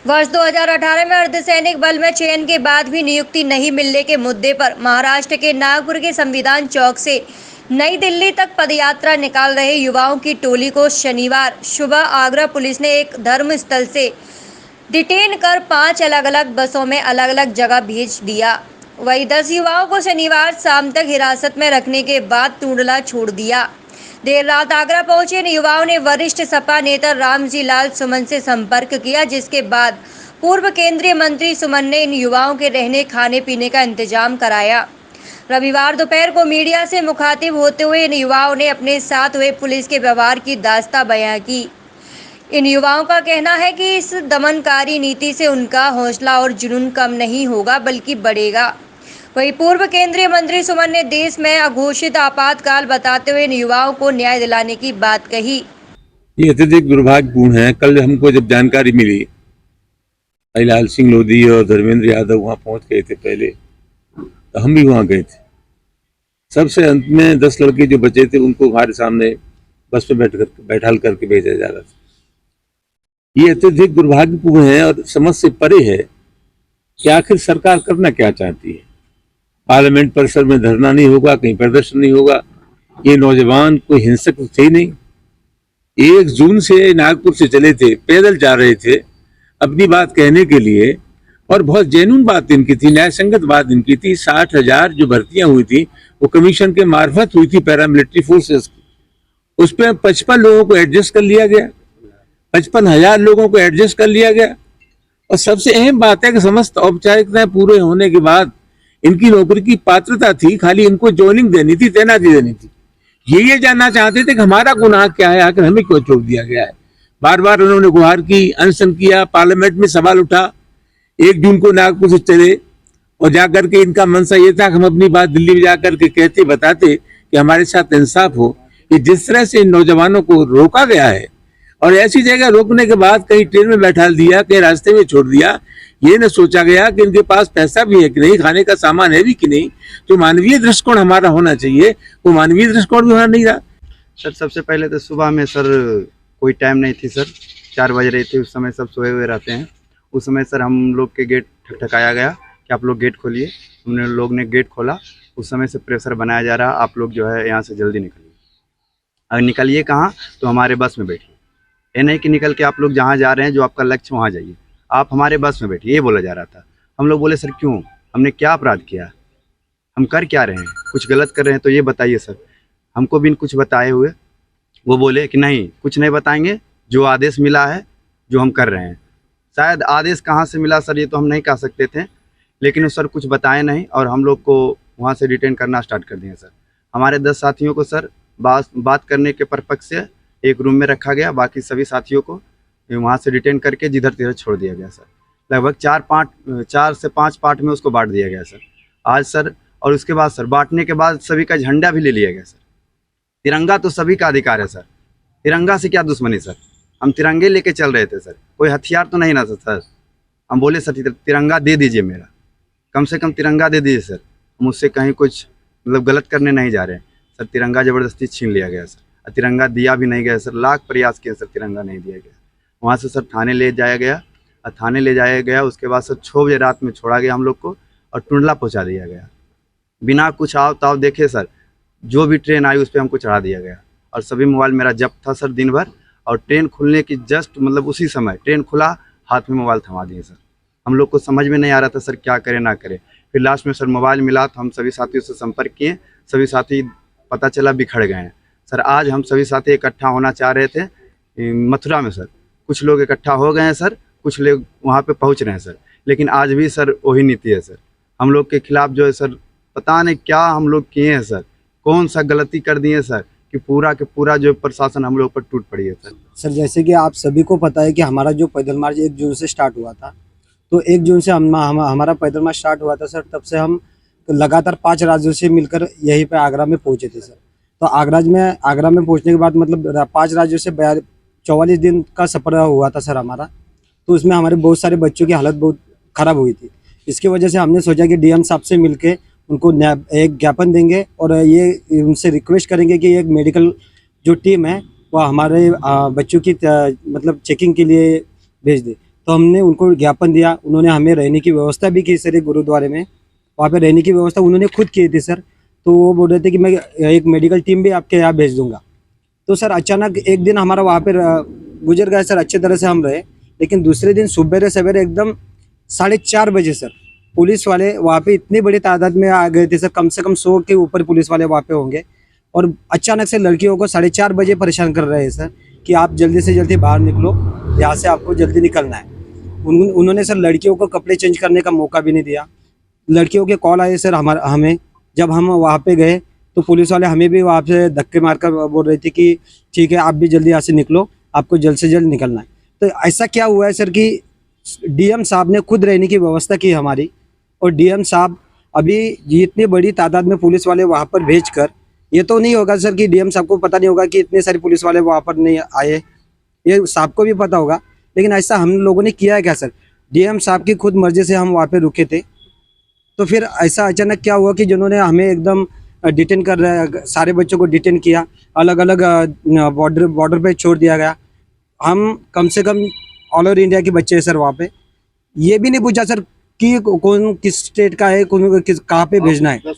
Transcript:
वर्ष 2018 में अर्धसैनिक बल में चयन के बाद भी नियुक्ति नहीं मिलने के मुद्दे पर महाराष्ट्र के नागपुर के संविधान चौक से नई दिल्ली तक पदयात्रा निकाल रहे युवाओं की टोली को शनिवार सुबह आगरा पुलिस ने एक धर्म स्थल से डिटेन कर 5 अलग-अलग बसों में अलग-अलग जगह भेज दिया। वहीं 10 युवाओं को शनिवार शाम तक हिरासत में रखने के बाद टूंडला छोड़ दिया। देर रात आगरा पहुंचे इन युवाओं ने वरिष्ठ सपा नेता रामजी लाल सुमन से संपर्क किया, जिसके बाद पूर्व केंद्रीय मंत्री सुमन ने इन युवाओं के रहने खाने पीने का इंतजाम कराया। रविवार दोपहर को मीडिया से मुखातिब होते हुए इन युवाओं ने अपने साथ हुए पुलिस के व्यवहार की दास्तां बयां की। इन युवाओं का कहना है कि इस दमनकारी नीति से उनका हौसला और जुनून कम नहीं होगा बल्कि बढ़ेगा। वहीं पूर्व केंद्रीय मंत्री सुमन ने देश में अघोषित आपातकाल बताते हुए इन युवाओं को न्याय दिलाने की बात कही। ये अत्यधिक दुर्भाग्यपूर्ण है। कल हमको जब जानकारी मिली, लाल सिंह लोधी और धर्मेंद्र यादव वहां पहुंच गए थे पहले, तो हम भी वहां गए थे। सबसे अंत में 10 लड़के जो बचे थे उनको हमारे सामने बस पे बैठाल करके भेजा जा रहा था। ये अत्यधिक दुर्भाग्यपूर्ण है और समझ से परे है कि आखिर सरकार करना क्या चाहती है। पार्लियामेंट परिसर में धरना नहीं होगा, कहीं प्रदर्शन नहीं होगा। ये नौजवान कोई हिंसक थे ही नहीं। 1 जून से नागपुर से चले थे, पैदल जा रहे थे अपनी बात कहने के लिए, और बहुत जेन्युइन बात इनकी थी, न्याय संगत बात इनकी थी। 60,000 जो भर्तियां हुई थी वो कमीशन के मार्फत हुई थी पैरामिलिट्री फोर्सेस की। उस पर 55 लोगों को एडजस्ट कर लिया गया, 55,000 लोगों को एडजस्ट कर लिया गया। और सबसे अहम बात है कि समस्त औपचारिकताएं पूरे होने के बाद इनकी नौकरी की पात्रता थी, खाली इनको ज्वाइनिंग देनी थी, तैनाती देनी थी। ये जानना चाहते थे कि हमारा गुनाह क्या है, आखिर हमें क्यों छोड़ दिया गया है। बार बार उन्होंने गुहार की, अनशन किया, पार्लियामेंट में सवाल उठा। 1 जून को नागपुर से चले और जाकर के इनका मनसा ये था कि हम अपनी बात दिल्ली में जाकर के कहते बताते कि हमारे साथ इंसाफ हो। कि जिस तरह से इन नौजवानों को रोका गया है और ऐसी जगह रोकने के बाद कहीं ट्रेन में बैठा दिया, कहीं रास्ते में छोड़ दिया, ये न सोचा गया कि इनके पास पैसा भी है कि नहीं, खाने का सामान है भी कि नहीं। जो मानवीय दृष्टिकोण हमारा होना चाहिए वो मानवीय दृष्टिकोण भी होना नहीं रहा। सर सबसे पहले तो सुबह में सर कोई टाइम नहीं थी सर, 4 बज रही थी। उस समय सब सोए हुए रहते हैं। उस समय सर हम लोग के गेट ठकठकाया गया कि आप लोग गेट खोलिए। हमने लोग ने गेट खोला। उस समय से प्रेशर बनाया जा रहा, आप लोग जो है यहाँ से जल्दी निकलिए। अगर निकलिए कहाँ, तो हमारे बस में बैठिए। ये नहीं कि निकल के आप लोग जहाँ जा रहे हैं, जो आपका लक्ष्य वहाँ जाइए, आप हमारे बस में बैठिए, ये बोला जा रहा था। हम लोग बोले सर क्यों, हमने क्या अपराध किया, हम कर क्या रहे हैं, कुछ गलत कर रहे हैं तो ये बताइए सर। हमको भी कुछ बताए हुए वो बोले कि नहीं कुछ नहीं बताएंगे, जो आदेश मिला है जो हम कर रहे हैं। शायद आदेश कहाँ से मिला सर ये तो हम नहीं कह सकते थे, लेकिन सर कुछ बताए नहीं और हम लोग को वहाँ से डिटेन करना स्टार्ट कर दिए सर। हमारे 10 साथियों को सर बात करने के पर्पज से एक रूम में रखा गया, बाकी सभी साथियों को वहाँ से डिटेन करके जिधर तिधर छोड़ दिया गया सर। लगभग 4 से 5 पार्ट में उसको बांट दिया गया सर आज सर। और उसके बाद सर बांटने के बाद सभी का झंडा भी ले लिया गया सर। तिरंगा तो सभी का अधिकार है सर, तिरंगा से क्या दुश्मनी सर, हम तिरंगे लेके चल रहे थे सर, कोई हथियार तो नहीं ना सर। हम बोले सर तिरंगा दे दीजिए, मेरा कम से कम तिरंगा दे दीजिए सर, हम उससे कहीं कुछ मतलब गलत करने नहीं जा रहे हैं सर। तिरंगा ज़बरदस्ती छीन लिया गया सर, तिरंगा दिया भी नहीं गया सर। लाख प्रयास किए सर, तिरंगा नहीं दिया गया। वहाँ से सर थाने ले जाया गया और थाने ले जाया गया। उसके बाद सर 6 बजे रात में छोड़ा गया हम लोग को और टुंडला पहुँचा दिया गया बिना कुछ आव ताव देखे सर। जो भी ट्रेन आई उस पर हमको चढ़ा दिया गया और सभी मोबाइल मेरा जब्त था सर दिन भर। और ट्रेन खुलने की जस्ट मतलब उसी समय ट्रेन खुला, हाथ में मोबाइल थमा दिए सर। हम लोग को समझ में नहीं आ रहा था सर क्या करें ना करें। फिर लास्ट में सर मोबाइल मिला तो हम सभी साथियों से संपर्क किए, सभी साथी पता चला बिखर गए हैं सर। आज हम सभी साथी इकट्ठा होना चाह रहे थे मथुरा में सर, कुछ लोग इकट्ठा हो गए हैं सर, कुछ लोग वहाँ पे पहुँच रहे हैं सर, लेकिन आज भी सर वही नीति है सर। हम लोग के खिलाफ जो है सर पता नहीं क्या हम लोग किए हैं सर, कौन सा गलती कर दिए सर कि पूरा के पूरा जो प्रशासन हम लोग पर टूट पड़ी है सर। सर जैसे कि आप सभी को पता है कि हमारा जो पैदल मार्च 1 जून से स्टार्ट हुआ था, तो 1 जून से हमारा पैदल मार्च स्टार्ट हुआ था सर। तब से हम लगातार 5 राज्यों से मिलकर यहीं पे आगरा में पहुंचे थे सर। तो आगरा में पहुंचने के बाद मतलब 5 राज्यों से 44 दिन का सफ़र हुआ था सर हमारा। तो उसमें हमारे बहुत सारे बच्चों की हालत बहुत ख़राब हुई थी। इसकी वजह से हमने सोचा कि डीएम साहब से मिलके उनको एक ज्ञापन देंगे और ये उनसे रिक्वेस्ट करेंगे कि एक मेडिकल जो टीम है वो हमारे बच्चों की मतलब चेकिंग के लिए भेज दे। तो हमने उनको ज्ञापन दिया, उन्होंने हमें रहने की व्यवस्था भी की सर, एक गुरुद्वारे में वहाँ पे रहने की व्यवस्था उन्होंने खुद की थी सर। तो वो बोल रहे थे कि मैं एक मेडिकल टीम भी आपके यहाँ भेज दूंगा। तो सर अचानक एक दिन हमारा वहाँ पे गुजर गया सर, अच्छे तरह से हम रहे। लेकिन दूसरे दिन सुबह सवेरे एकदम 4:30 बजे सर पुलिस वाले वहाँ पे इतनी बड़ी तादाद में आ गए थे सर, कम से कम 100 के ऊपर पुलिस वाले वहाँ पे होंगे। और अचानक से लड़कियों को 4:30 बजे परेशान कर रहे हैं सर कि आप जल्दी से जल्दी बाहर निकलो, यहाँ से आपको जल्दी निकलना है। उन्होंने सर लड़कियों को कपड़े चेंज करने का मौका भी नहीं दिया। लड़कियों के कॉल आए सर हमें, जब हम वहाँ पे गए तो पुलिस वाले हमें भी वहाँ से धक्के मारकर बोल रहे थे कि ठीक है आप भी जल्दी यहाँ से निकलो, आपको जल्द से जल्द निकलना है। तो ऐसा क्या हुआ है सर कि डीएम साहब ने खुद रहने की व्यवस्था की हमारी, और डीएम साहब अभी इतनी बड़ी तादाद में पुलिस वाले वहाँ पर भेजकर, ये तो नहीं होगा सर कि डीएम साहब को पता नहीं होगा कि इतने सारे पुलिस वाले वहाँ पर नहीं आए, ये साहब को भी पता होगा। लेकिन ऐसा हम लोगों ने किया है क्या सर? डीएम साहब की खुद मर्जी से हम वहाँ पे रुके थे। तो फिर ऐसा अचानक क्या हुआ कि जिन्होंने हमें एकदम डिटेन कर रहे, सारे बच्चों को डिटेन किया, अलग अलग बॉर्डर पे छोड़ दिया गया। हम कम से कम ऑल ओवर इंडिया के बच्चे हैं सर वहाँ पे, ये भी नहीं पूछा सर कि कौन किस स्टेट का है, कौन कहाँ पे भेजना है।